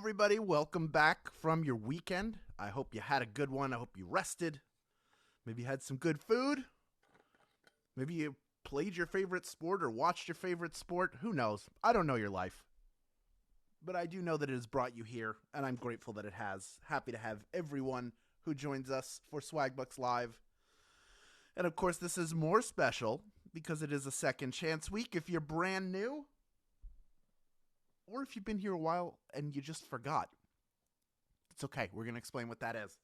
everybody. Welcome back from your weekend. I hope you had a good one. I hope you rested. Maybe you had some good food. Maybe you played your favorite sport or watched your favorite sport. Who knows? I don't know your life. But I do know that it has brought you here, and I'm grateful that it has. Happy to have everyone who joins us for Swagbucks Live. And of course, this is more special because it is a second chance week. If you're brand new, or if you've been here a while and you just forgot, it's okay. We're going to explain what that is.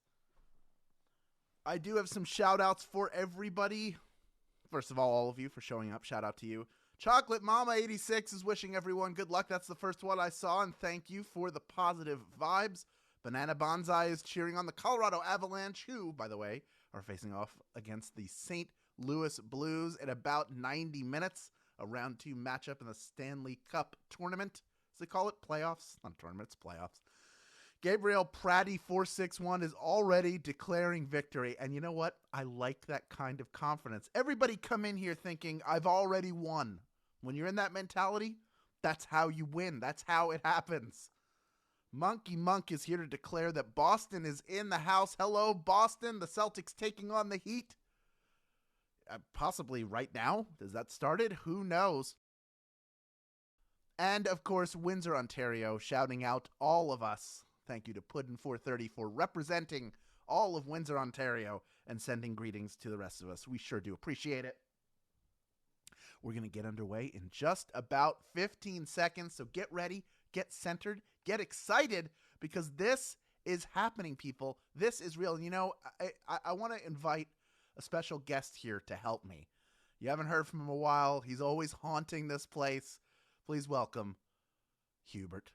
I do have some shout outs for everybody. First of all of you for showing up. Shout out to you. Chocolate Mama 86 is wishing everyone good luck. That's the first one I saw, and thank you for the positive vibes. Banana Bonsai is cheering on the Colorado Avalanche, who, by the way, are facing off against the St. Louis Blues in about 90 minutes. A round 2 matchup in the Stanley Cup tournament. As they call it, playoffs. Not a tournament, it's playoffs. Gabriel Pratty 461 is already declaring victory. And you know what? I like that kind of confidence. Everybody come in here thinking, I've already won. When you're in that mentality, that's how you win. That's how it happens. Monkey Monk is here to declare that Boston is in the house. Hello, Boston. The Celtics taking on the Heat. Possibly right now. Has that started? Who knows? And, of course, Windsor, Ontario, shouting out all of us. Thank you to Puddin430 for representing all of Windsor, Ontario, and sending greetings to the rest of us. We sure do appreciate it. We're going to get underway in just about 15 seconds, so get ready, get centered, get excited, because this is happening, people. This is real. You know, I want to invite a special guest here to help me. You haven't heard from him in a while. He's always haunting this place. Please welcome Hubert.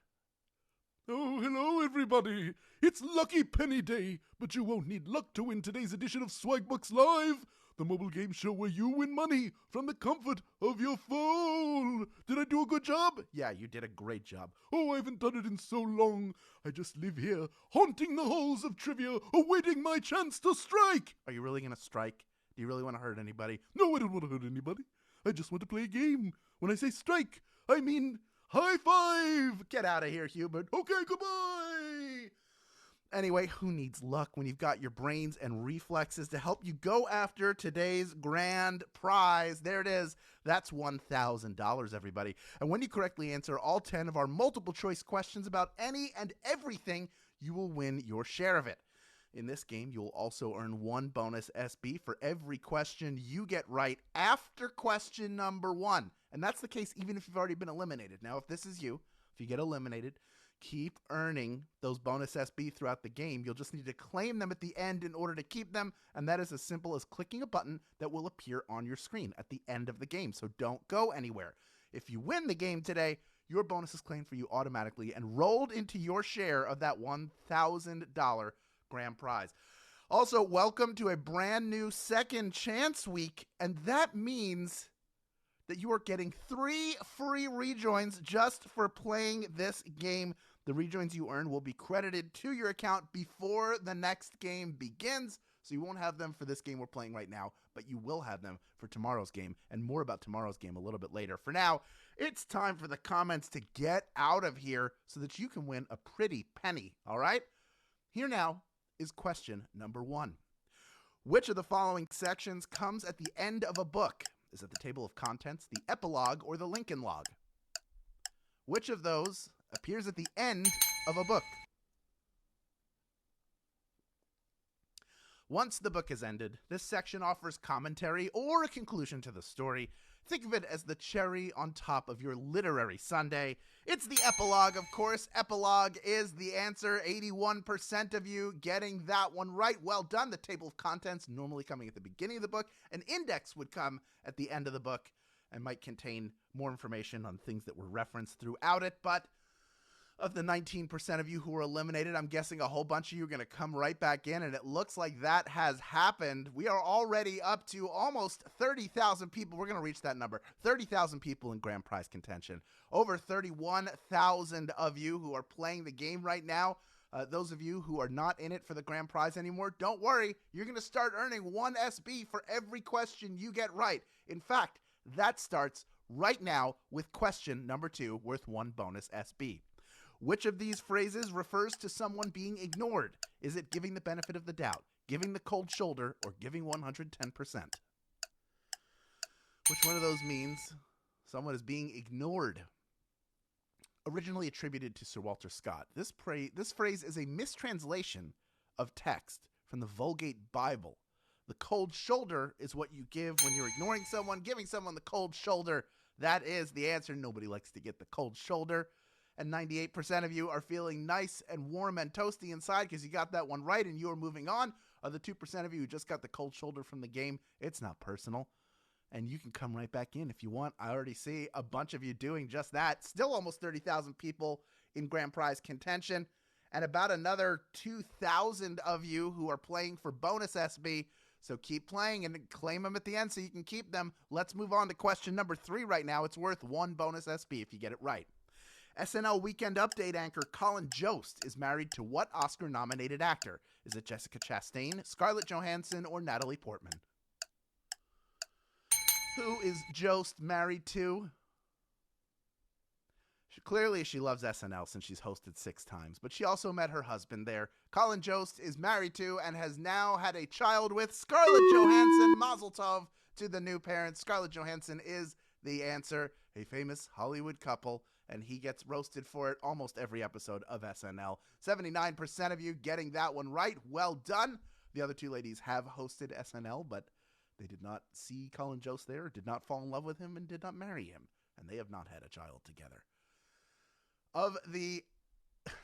Oh, hello, everybody. It's Lucky Penny Day, but you won't need luck to win today's edition of Swagbucks Live, the mobile game show where you win money from the comfort of your phone. Did I do a good job? Yeah, you did a great job. Oh, I haven't done it in so long. I just live here, haunting the halls of trivia, awaiting my chance to strike. Are you really going to strike? Do you really want to hurt anybody? No, I don't want to hurt anybody. I just want to play a game. When I say strike, I mean high five. Get out of here, Hubert. Okay, goodbye. Anyway, who needs luck when you've got your brains and reflexes to help you go after today's grand prize? There it is. That's $1,000, everybody. And when you correctly answer all 10 of our multiple choice questions about any and everything, you will win your share of it. In this game, you'll also earn 1 bonus SB for every question you get right after question number 1. And that's the case even if you've already been eliminated. Now, if this is you, if you get eliminated, keep earning those bonus SB throughout the game. You'll just need to claim them at the end in order to keep them, and that is as simple as clicking a button that will appear on your screen at the end of the game, so don't go anywhere. If you win the game today, your bonus is claimed for you automatically and rolled into your share of that $1,000 grand prize. Also, welcome to a brand new second chance week, and that means that you are getting 3 free rejoins just for playing this game. The rejoins you earn will be credited to your account before the next game begins, so you won't have them for this game we're playing right now, but you will have them for tomorrow's game, and more about tomorrow's game a little bit later. For now, it's time for the comments to get out of here so that you can win a pretty penny, all right? Here now is question number 1. Which of the following sections comes at the end of a book? Is it the table of contents, the epilogue, or the Lincoln log? Which of those appears at the end of a book? Once the book has ended, this section offers commentary or a conclusion to the story. Think of it as the cherry on top of your literary sundae. It's the epilogue, of course. Epilogue is the answer. 81% of you getting that one right. Well done. The table of contents normally coming at the beginning of the book. An index would come at the end of the book and might contain more information on things that were referenced throughout it. But of the 19% of you who were eliminated, I'm guessing a whole bunch of you are going to come right back in, and it looks like that has happened. We are already up to almost 30,000 people. We're going to reach that number. 30,000 people in grand prize contention. Over 31,000 of you who are playing the game right now. Those of you who are not in it for the grand prize anymore, don't worry. You're going to start earning 1 SB for every question you get right. In fact, that starts right now with question number 2, worth 1 bonus SB. Which of these phrases refers to someone being ignored? Is it giving the benefit of the doubt, giving the cold shoulder, or giving 110%? Which one of those means someone is being ignored? Originally attributed to Sir Walter Scott, this phrase is a mistranslation of text from the Vulgate Bible. The cold shoulder is what you give when you're ignoring someone, giving someone the cold shoulder. That is the answer. Nobody likes to get the cold shoulder. And 98% of you are feeling nice and warm and toasty inside because you got that one right and you are moving on. Of the 2% of you who just got the cold shoulder from the game, it's not personal. And you can come right back in if you want. I already see a bunch of you doing just that. Still almost 30,000 people in grand prize contention. And about another 2,000 of you who are playing for bonus SB. So keep playing and claim them at the end so you can keep them. Let's move on to question number 3 right now. It's worth 1 bonus SB if you get it right. SNL Weekend Update anchor Colin Jost is married to what Oscar-nominated actor? Is it Jessica Chastain, Scarlett Johansson, or Natalie Portman? Who is Jost married to? Clearly, she loves SNL since she's hosted 6 times, but she also met her husband there. Colin Jost is married to and has now had a child with Scarlett Johansson. Mazel tov to the new parents. Scarlett Johansson is the answer, a famous Hollywood couple, and he gets roasted for it almost every episode of SNL. 79% of you getting that one right. Well done. The other 2 ladies have hosted SNL, but they did not see Colin Jost there, did not fall in love with him, and did not marry him, and they have not had a child together. Of the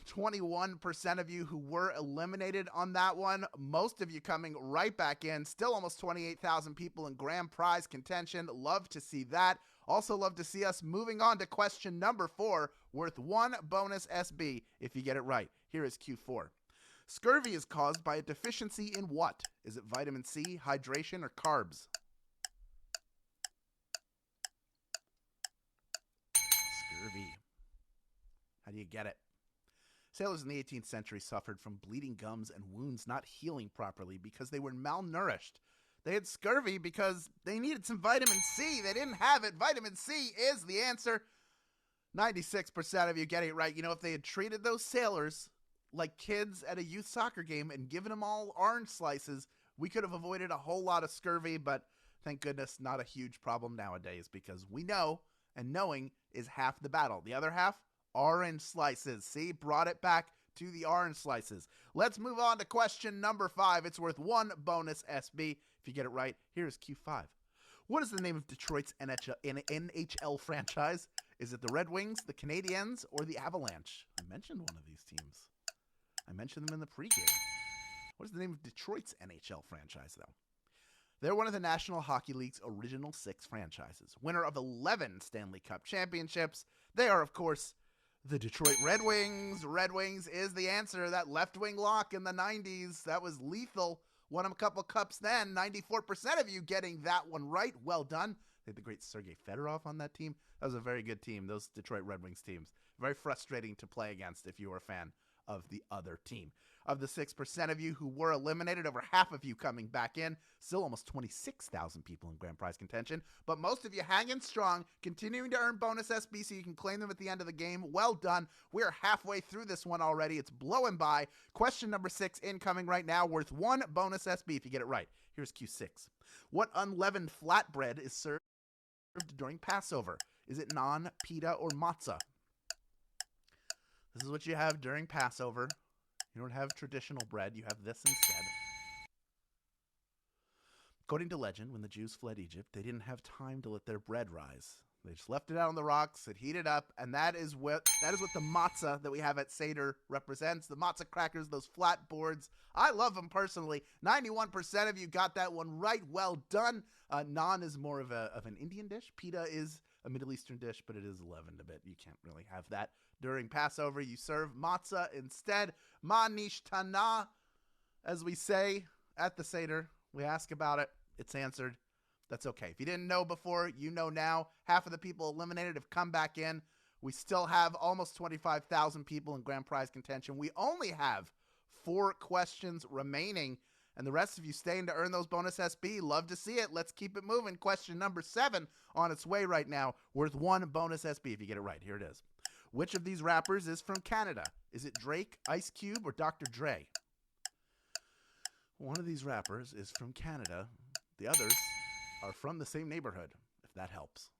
21% of you who were eliminated on that one, most of you coming right back in. Still almost 28,000 people in grand prize contention. Love to see that. Also love to see us moving on to question number 4, worth 1 bonus SB if you get it right. Here is Q4. Scurvy is caused by a deficiency in what? Is it vitamin C, hydration, or carbs? Scurvy. How do you get it? Sailors in the 18th century suffered from bleeding gums and wounds not healing properly because they were malnourished. They had scurvy because they needed some vitamin C. They didn't have it. Vitamin C is the answer. 96% of you getting it right. You know, if they had treated those sailors like kids at a youth soccer game and given them all orange slices, we could have avoided a whole lot of scurvy, but thank goodness not a huge problem nowadays because we know, and knowing is half the battle. The other half, orange slices. See, brought it back to the orange slices. Let's move on to question number 5. It's worth 1 bonus SB. If you get it right, here's Q5. What is the name of Detroit's NHL franchise? Is it the Red Wings, the Canadiens, or the Avalanche? I mentioned one of these teams. I mentioned them in the pregame. What is the name of Detroit's NHL franchise, though? They're one of the National Hockey League's original 6 franchises. Winner of 11 Stanley Cup championships. They are, of course, the Detroit Red Wings. Red Wings is the answer. That left wing lock in the 90s, that was lethal. Won them a couple cups then. 94% of you getting that one right. Well done. They had the great Sergei Fedorov on that team. That was a very good team, those Detroit Red Wings teams. Very frustrating to play against if you were a fan of the other team. Of the 6% of you who were eliminated, over half of you coming back in. Still almost 26,000 people in grand prize contention, but most of you hanging strong, continuing to earn bonus SB so you can claim them at the end of the game. Well done. We're halfway through this one already. It's blowing by. Question number 6 incoming right now, worth 1 bonus SB if you get it right. Here's Q6. What unleavened flatbread is served during Passover? Is it naan, pita, or matzah? This is what you have during Passover. You don't have traditional bread. You have this instead. According to legend, when the Jews fled Egypt, they didn't have time to let their bread rise. They just left it out on the rocks. It heated up, and that is what the matzah that we have at Seder represents. The matzah crackers, those flat boards. I love them personally. 91% of you got that one right. Well done. Naan is more of an Indian dish. Pita is a Middle Eastern dish, but it is leavened a bit. You can't really have that during Passover. You serve matzah instead. Ma nishtana, as we say at the Seder. We ask about it. It's answered. That's okay. If you didn't know before, you know now. Half of the people eliminated have come back in. We still have almost 25,000 people in grand prize contention. We only have 4 questions remaining, and the rest of you staying to earn those bonus SB. Love to see it. Let's keep it moving. Question number 7 on its way right now, worth 1 bonus SB if you get it right. Here it is. Which of these rappers is from Canada? Is it Drake, Ice Cube, or Dr. Dre? One of these rappers is from Canada. The others are from the same neighborhood, if that helps.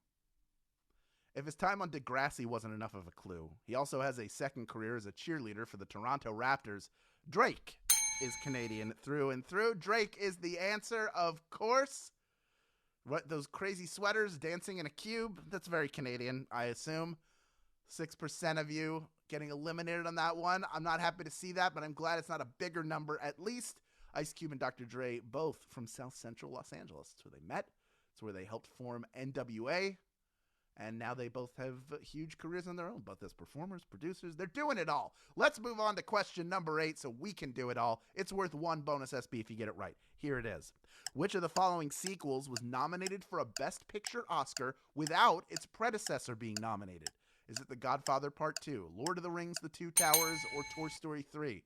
If his time on Degrassi wasn't enough of a clue, he also has a second career as a cheerleader for the Toronto Raptors. Drake is Canadian through and through. Drake is the answer, of course. What, those crazy sweaters, dancing in a cube? That's very Canadian, I assume. 6% of you getting eliminated on that one. I'm not happy to see that, but I'm glad it's not a bigger number at least. Ice Cube and Dr. Dre, both from South Central Los Angeles. It's where they met. It's where they helped form NWA. And now they both have huge careers on their own, both as performers, producers. They're doing it all. Let's move on to question number 8 so we can do it all. It's worth 1 bonus SB if you get it right. Here it is. Which of the following sequels was nominated for a Best Picture Oscar without its predecessor being nominated? Is it The Godfather Part 2, Lord of the Rings, The Two Towers, or Toy Story 3?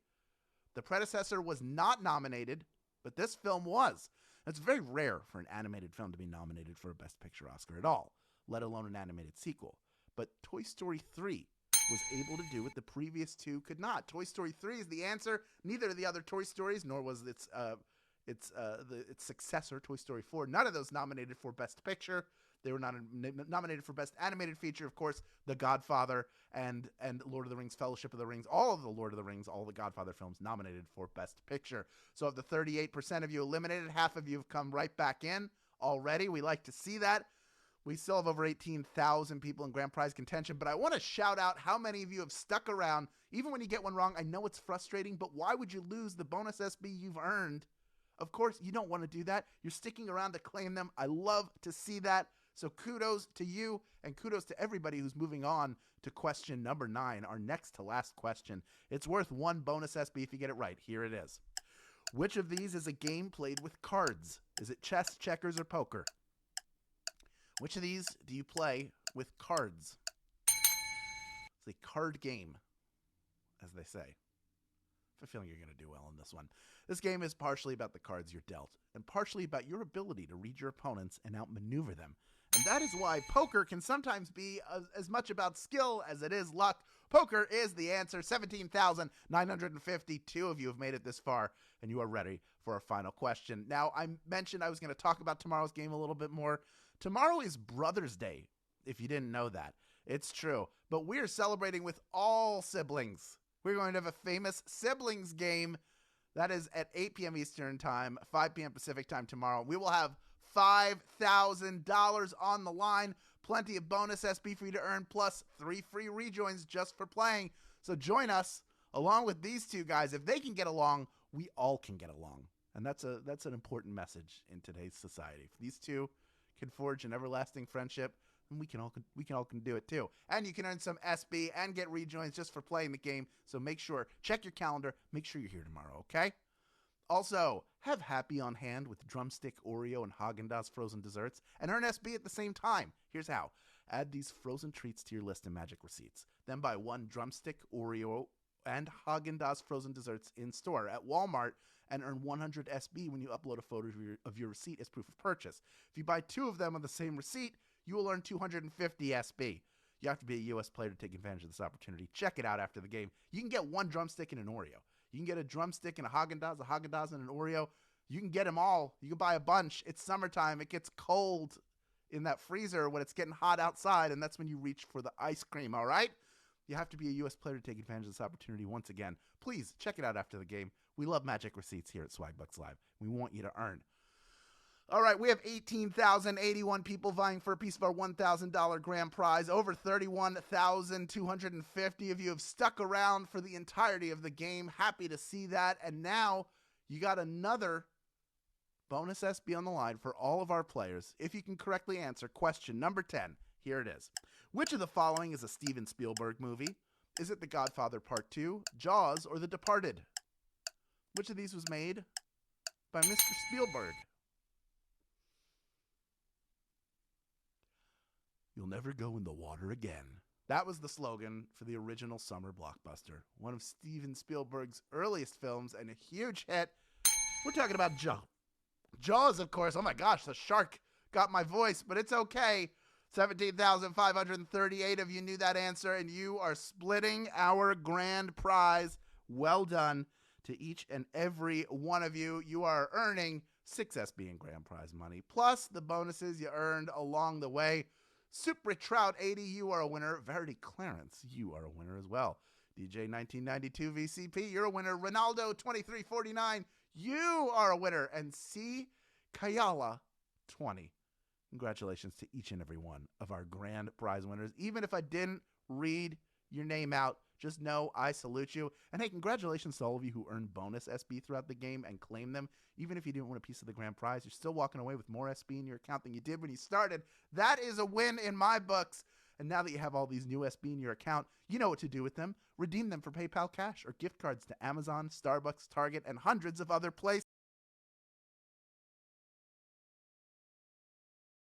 The predecessor was not nominated, but this film was. It's very rare for an animated film to be nominated for a Best Picture Oscar at all, let alone an animated sequel. But Toy Story 3 was able to do what the previous 2 could not. Toy Story 3 is the answer. Neither of the other Toy Stories, nor was its successor, Toy Story 4. None of those nominated for Best Picture. They were not nominated for Best Animated Feature. Of course, The Godfather and Lord of the Rings, Fellowship of the Rings, all of the Lord of the Rings, all the Godfather films nominated for Best Picture. So of the 38% of you eliminated, half of you have come right back in already. We like to see that. We still have over 18,000 people in grand prize contention, but I want to shout out how many of you have stuck around. Even when you get one wrong, I know it's frustrating, but why would you lose the bonus SB you've earned? Of course, you don't want to do that. You're sticking around to claim them. I love to see that. So kudos to you, and kudos to everybody who's moving on to question number 9, our next to last question. It's worth 1 bonus SB if you get it right. Here it is. Which of these is a game played with cards? Is it chess, checkers, or poker? Which of these do you play with cards? It's a card game, as they say. I have a feeling you're going to do well in this one. This game is partially about the cards you're dealt, and partially about your ability to read your opponents and outmaneuver them. And that is why poker can sometimes be as much about skill as it is luck. Poker is the answer. 17,952 of you have made it this far, and you are ready for our final question. Now, I mentioned I was going to talk about tomorrow's game a little bit more. Tomorrow is Brothers' Day, if you didn't know that. It's true. But we're celebrating with all siblings. We're going to have a famous siblings game. That is at 8 p.m. Eastern Time, 5 p.m. Pacific Time tomorrow. We will have $5,000 on the line. Plenty of bonus SB for you to earn, plus 3 free rejoins just for playing. So join us along with these two guys. If they can get along, we all can get along. And that's an important message in today's society. If these two can forge an everlasting friendship, then we can all do it too. And you can earn some SB and get rejoins just for playing the game. So make sure, check your calendar, make sure you're here tomorrow, okay? Also, have Happy on hand with Drumstick, Oreo, and Haagen-Dazs frozen desserts, and earn SB at the same time. Here's how. Add these frozen treats to your list in Magic Receipts. Then buy 1 Drumstick, Oreo, and Haagen-Dazs frozen desserts in store at Walmart and earn 100 SB when you upload a photo of your receipt as proof of purchase. If you buy 2 of them on the same receipt, you will earn 250 SB. You have to be a U.S. player to take advantage of this opportunity. Check it out after the game. You can get 1 drumstick and an Oreo. You can get a drumstick and a Haagen-Dazs and an Oreo. You can get them all. You can buy a bunch. It's summertime. It gets cold in that freezer when it's getting hot outside, and that's when you reach for the ice cream, all right? You have to be a U.S. player to take advantage of this opportunity once again. Please, check it out after the game. We love Magic Receipts here at Swagbucks Live. We want you to earn. All right, we have 18,081 people vying for a piece of our $1,000 grand prize. Over 31,250 of you have stuck around for the entirety of the game. Happy to see that. And now you got another bonus SB on the line for all of our players. If you can correctly answer question number 10, here it is. Which of the following is a Steven Spielberg movie? Is it The Godfather Part 2, Jaws, or The Departed? Which of these was made by Mr. Spielberg? You'll never go in the water again. That was the slogan for the original summer blockbuster. One of Steven Spielberg's earliest films and a huge hit. We're talking about Jaws, of course. Oh my gosh, the shark got my voice, but it's okay. 17,538 of you knew that answer, and you are splitting our grand prize. Well done to each and every one of you. You are earning 6 SB and grand prize money, plus the bonuses you earned along the way. Super Trout 80, you are a winner. Verity Clarence, you are a winner as well. DJ 1992 VCP, you're a winner. Ronaldo 2349, you are a winner. And C. Kayala 20. Congratulations to each and every one of our grand prize winners. Even if I didn't read your name out, just know I salute you. And hey, congratulations to all of you who earned bonus SB throughout the game and claim them. Even if you didn't win a piece of the grand prize, you're still walking away with more SB in your account than you did when you started. That is a win in my books. And now that you have all these new SB in your account, you know what to do with them. Redeem them for PayPal cash or gift cards to Amazon, Starbucks, Target, and hundreds of other places.